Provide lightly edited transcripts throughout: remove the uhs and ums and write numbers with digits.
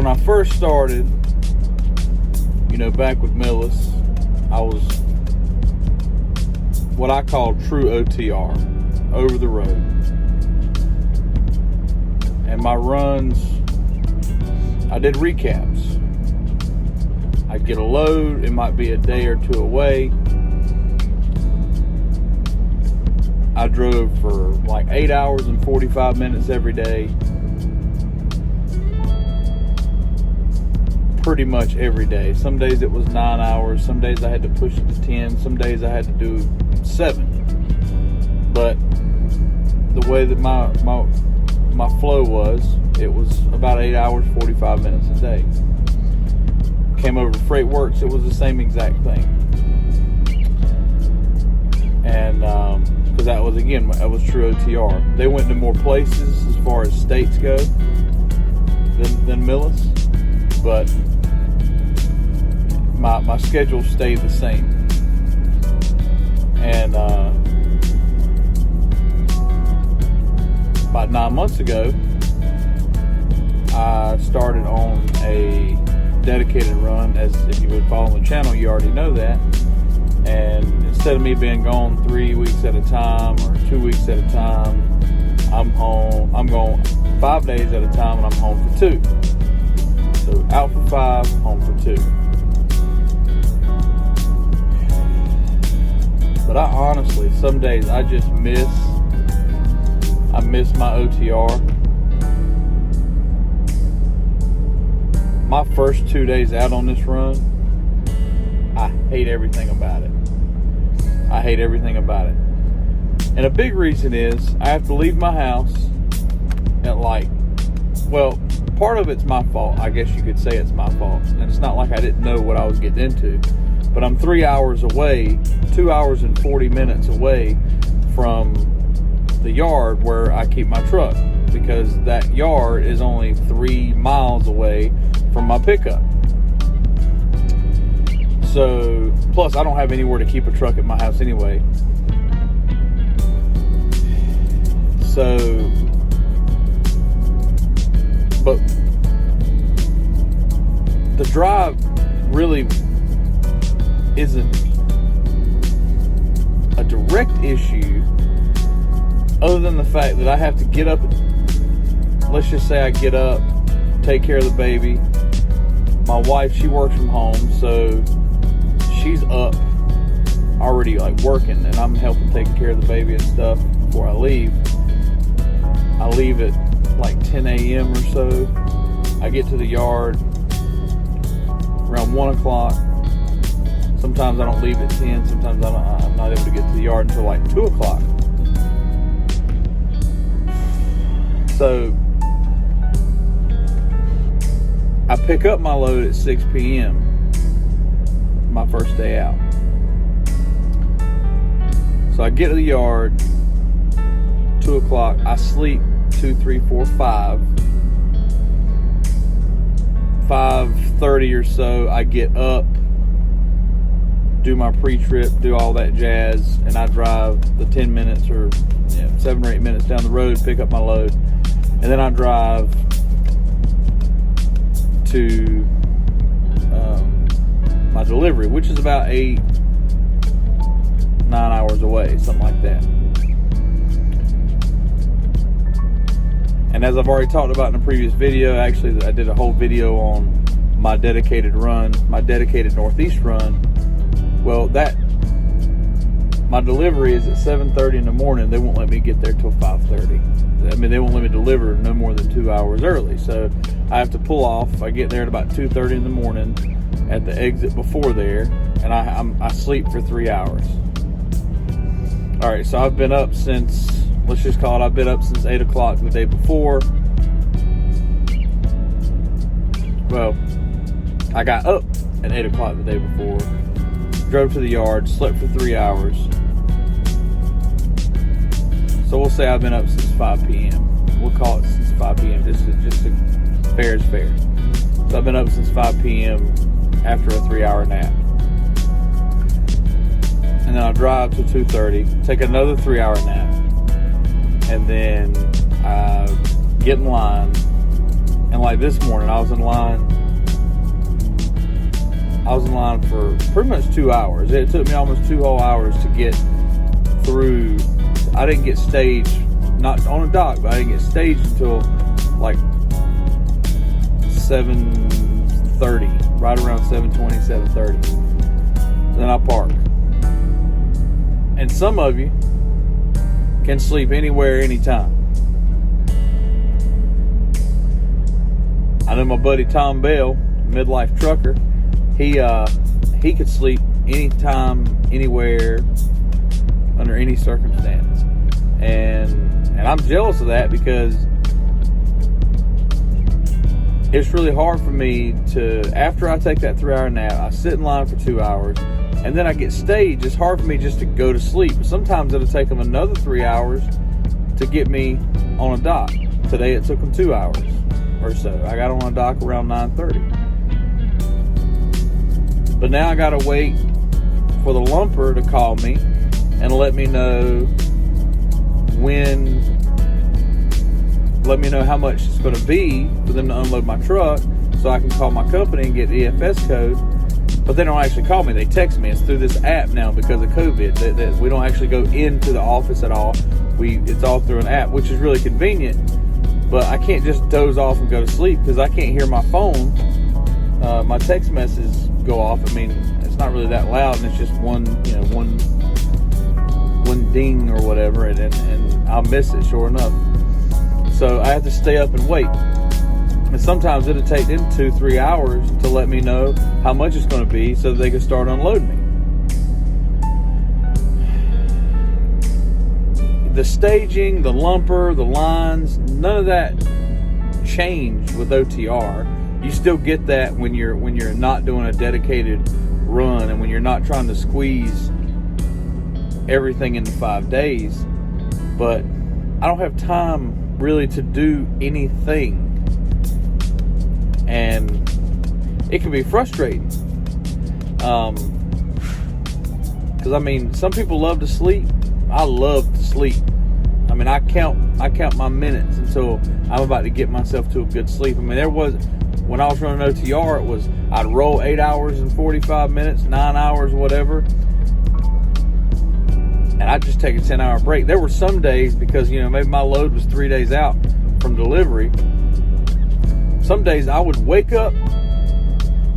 when I first started, back with Millis, I was what I call true OTR, over the road. And my runs, I did recaps. I'd get a load, it might be a day or two away. I drove for like 8 hours and 45 minutes every day. Pretty much every day. Some days it was 9 hours, some days I had to push it to 10, some days I had to do 7. But the way that my flow was, it was about 8 hours, 45 minutes a day. Came over to FreightWorks, it was the same exact thing. And because that was true OTR. They went to more places as far as states go than Millis, but my schedule stayed the same. And about 9 months ago, I started on a dedicated run. As if you would follow the channel, you already know that. And instead of me being gone 3 weeks at a time or 2 weeks at a time, I'm going 5 days at a time, and I'm home for 2. So out for 5, home for 2. But I honestly, some days I just miss my OTR. My first 2 days out on this run, I hate everything about it. I hate everything about it. And a big reason is I have to leave my house at part of it's my fault. I guess you could say it's my fault. And it's not like I didn't know what I was getting into. But I'm 3 hours away, 2 hours and 40 minutes away from the yard where I keep my truck, because that yard is only 3 miles away from my pickup. So, plus I don't have anywhere to keep a truck at my house anyway. So, but the drive really isn't a direct issue, other than the fact that I have to get up. Let's just say I get up, take care of the baby. My wife, she works from home, so she's up already working, and I'm helping take care of the baby and stuff before I leave. I leave at 10 a.m. or so. I get to the yard around 1 o'clock. Sometimes I don't leave at 10. Sometimes I'm not able to get to the yard until 2 o'clock. So I pick up my load at 6 p.m. my first day out. So I get to the yard 2 o'clock. I sleep 2, 3, 4, 5. 5:30 or so, I get up, do my pre-trip, do all that jazz, and I drive the 10 minutes or 7 or 8 minutes down the road, pick up my load, and then I drive to my delivery, which is about 8-9 hours away, something like that. And as I've already talked about in a previous video, actually I did a whole video on my dedicated run, my dedicated Northeast run. Well, my delivery is at 7:30 in the morning. They won't let me get there till 5:30. They won't let me deliver no more than 2 hours early. So I have to pull off. I get there at about 2:30 in the morning at the exit before there, and I sleep for 3 hours. All right, so I've been up since, let's just call it, I've been up since 8 o'clock the day before. Well, I got up at 8 o'clock the day before, drove to the yard, slept for 3 hours. So we'll say I've been up since 5 p.m. We'll call it since 5 p.m. Just fair is fair. So I've been up since 5 p.m. after a 3-hour nap. And then I'll drive to 2:30, take another 3-hour nap, and then I get in line, And like this morning, I was in line for pretty much 2 hours. It took me almost 2 whole hours to get through. I didn't get staged, not on a dock, but I didn't get staged until like 7:30, right around 7:20, 7:30. Then I park. And some of you can sleep anywhere, anytime. I know my buddy Tom Bell, midlife trucker. He could sleep anytime, anywhere, under any circumstance, and I'm jealous of that because it's really hard for me to, after I take that 3-hour nap, I sit in line for 2 hours, and then I get staged. It's hard for me just to go to sleep. Sometimes it'll take them another 3 hours to get me on a dock. Today it took them 2 hours or so. I got on a dock around 9:30. But now I gotta wait for the lumper to call me and let me know how much it's going to be for them to unload my truck, so I can call my company and get the EFS code. But they don't actually call me; they text me. It's through this app now because of COVID. That we don't actually go into the office at all. It's all through an app, which is really convenient. But I can't just doze off and go to sleep because I can't hear my phone. My text messages go off. I mean, it's not really that loud, and it's just one ding or whatever, and I'll miss it, sure enough. So I have to stay up and wait. And sometimes it'll take them 2-3 hours to let me know how much it's going to be so that they can start unloading me. The staging, the lumper, the lines, none of that changed with OTR. You still get that when you're not doing a dedicated run and when you're not trying to squeeze everything into 5 days. But I don't have time really to do anything, and it can be frustrating. Because I mean, some people love to sleep. I love to sleep. I mean, I count my minutes until I'm about to get myself to a good sleep. I mean, when I was running OTR, it was I'd roll 8 hours and 45 minutes, 9 hours, whatever, and I'd just take a 10-hour break. There were some days, because maybe my load was 3 days out from delivery, some days I would wake up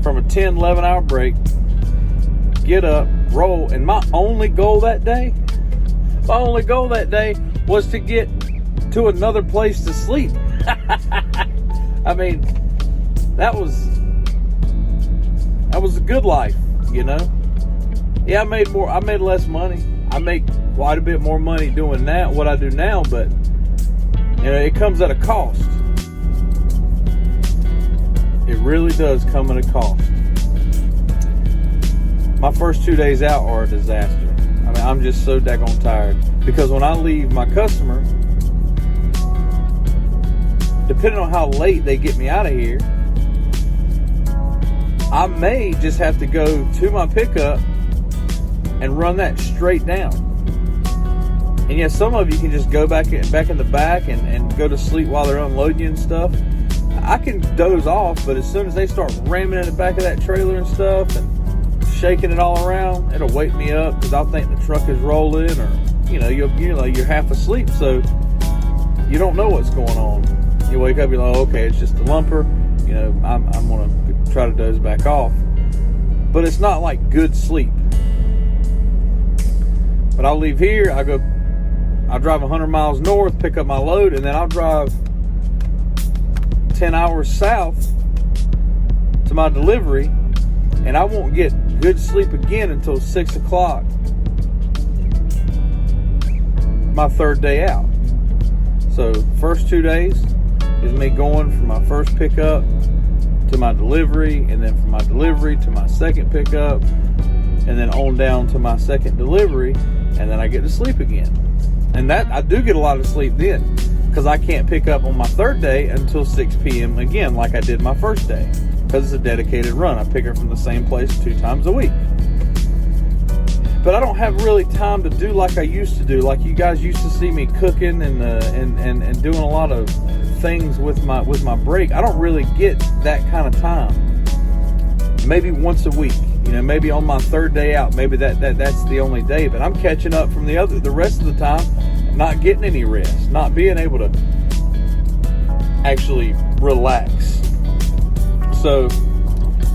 from a 10, 11-hour break, get up, roll, and my only goal that day was to get to another place to sleep. I mean, that was a good life, Yeah, I made less money. I make quite a bit more money doing that, what I do now, but it comes at a cost. It really does come at a cost. My first 2 days out are a disaster. I mean, I'm just so daggone tired, because when I leave my customer, depending on how late they get me out of here, I may just have to go to my pickup and run that straight down. And yes, some of you can just go back in the back and go to sleep while they're unloading you and stuff. I can doze off, but as soon as they start ramming in the back of that trailer and stuff and shaking it all around, it'll wake me up because I'll think the truck is rolling, or you're half asleep, so you don't know what's going on. You wake up, you're like, okay, it's just a lumper. I'm gonna try to doze back off, but it's not like good sleep. But I'll leave here, I'll drive 100 miles north, pick up my load, and then I'll drive 10 hours south to my delivery, and I won't get good sleep again until 6 o'clock my third day out. So first 2 days is me going from my first pickup to my delivery, and then from my delivery to my second pickup, and then on down to my second delivery, and then I get to sleep again. And that I do get a lot of sleep then, because I can't pick up on my third day until 6 p.m. again, like I did my first day, because it's a dedicated run. I pick her from the same place 2 times a week. But I don't have really time to do like I used to do. Like you guys used to see me cooking and doing a lot of things with my break. I don't really get that kind of time. Maybe once a week, maybe on my third day out, maybe that's the only day, but I'm catching up from the rest of the time, not getting any rest, not being able to actually relax. So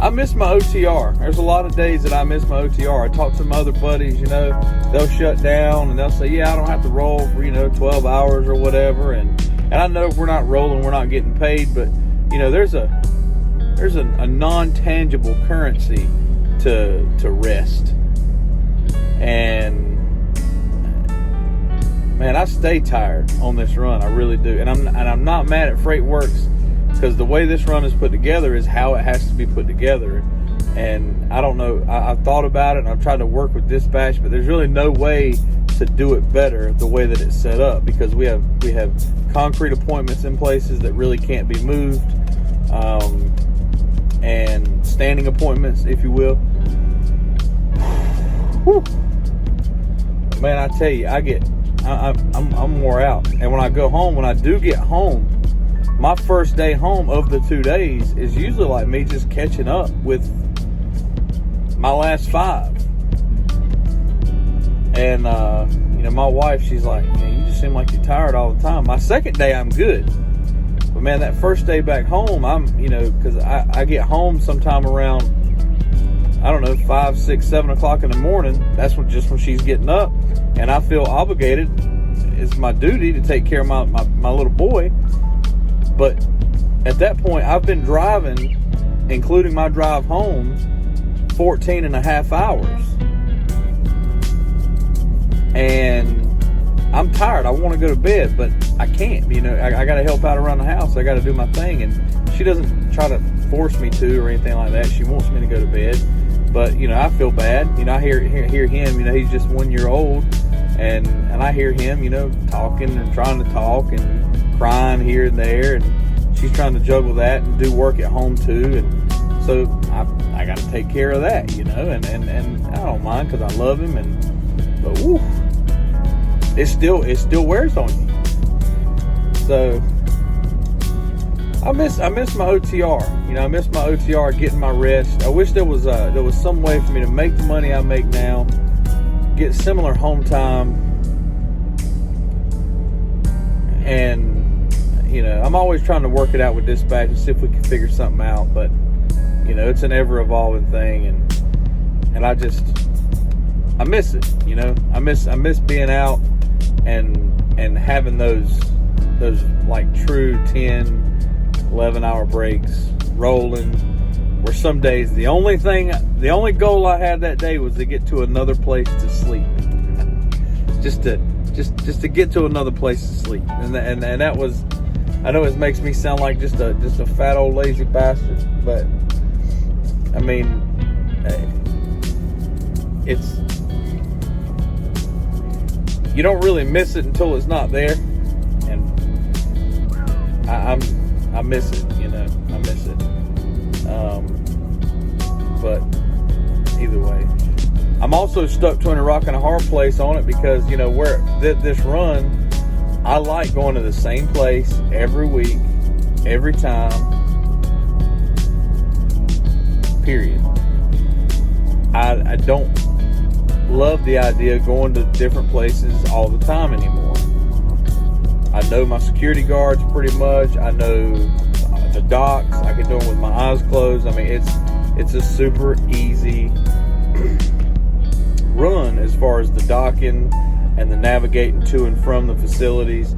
I miss my OTR. There's a lot of days that I miss my OTR. I talk to my other buddies, they'll shut down and they'll say, yeah, I don't have to roll for, 12 hours or whatever. And I know if we're not rolling, we're not getting paid, but there's a non-tangible currency to rest. And man, I stay tired on this run. I really do. And I'm not mad at FreightWorks, because the way this run is put together is how it has to be put together. And I don't know, I've thought about it and I've tried to work with dispatch, but there's really no way to do it better the way that it's set up, because we have concrete appointments in places that really can't be moved, and standing appointments, if you will. Whew. Man, I tell you, I'm wore out. And when I go home, when I do get home, my first day home of the 2 days is usually like me just catching up with my last 5. And, my wife, she's like, you just seem like you're tired all the time. My second day, I'm good. But man, that first day back home, I'm, because I get home sometime around, 5, 6, 7 o'clock in the morning. That's when she's getting up. And I feel obligated. It's my duty to take care of my little boy. But at that point, I've been driving, including my drive home, 14 and a half hours. And I'm tired. I want to go to bed, but I can't. I got to help out around the house. I got to do my thing. And she doesn't try to force me to or anything like that. She wants me to go to bed. But, I feel bad. I hear him. He's just 1 year old. And I hear him, talking and trying to talk and crying here and there. And she's trying to juggle that and do work at home too. And so I got to take care of that, and I don't mind, because I love him. But woo, it still wears on you. So I miss my OTR. I miss my OTR, getting my rest. I wish there was some way for me to make the money I make now, get similar home time, and I'm always trying to work it out with dispatch and see if we can figure something out. But it's an ever evolving thing, and I miss it. I miss being out and having those like true 10, 11 hour breaks, rolling, where some days the only goal I had that day was to get to another place to sleep. just to get to another place to sleep. And that was, I know it makes me sound like just a fat old lazy bastard, but I mean, it's, you don't really miss it until it's not there. And I miss it, I miss it. But either way, I'm also stuck between a rock and a hard place on it, because where this run, I like going to the same place every week, every time, period. I don't love the idea of going to different places all the time anymore. I know my security guards pretty much. I know the docks. I can do them with my eyes closed. I mean, it's a super easy run as far as the docking and the navigating to and from the facilities,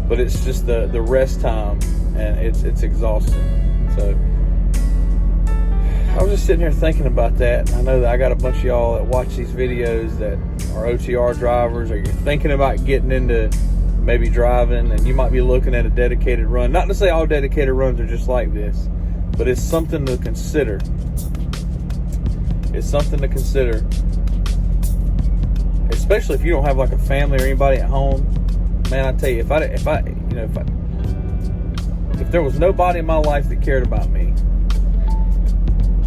but it's just the rest time, and it's exhausting. So I was just sitting here thinking about that. I know that I got a bunch of y'all that watch these videos that are OTR drivers, or you're thinking about getting into maybe driving, and you might be looking at a dedicated run. Not to say all dedicated runs are just like this, but it's something to consider. It's something to consider, especially if you don't have like a family or anybody at home. Man, I tell you, if there was nobody in my life that cared about me,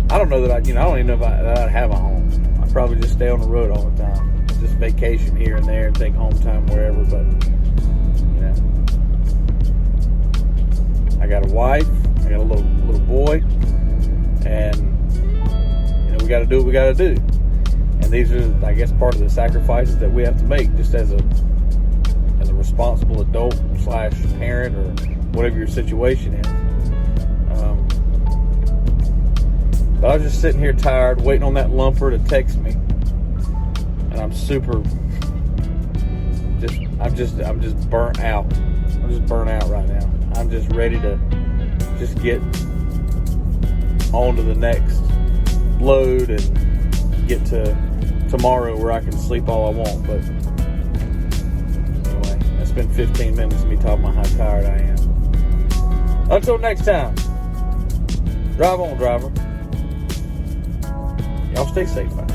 I don't know that I don't even know that I'd have a home. I'd probably just stay on the road all the time, just vacation here and there and take home time wherever. But I got a wife. I got a little boy, and we got to do what we got to do. And these are, I guess, part of the sacrifices that we have to make, just as a responsible adult / parent, or whatever your situation is. But I was just sitting here tired, waiting on that lumper to text me, and I'm just burnt out. I'm just burnt out right now. I'm just ready to just get on to the next load and get to tomorrow where I can sleep all I want. But anyway, that's been 15 minutes of me talking about how tired I am. Until next time, drive on, driver. Y'all stay safe out there.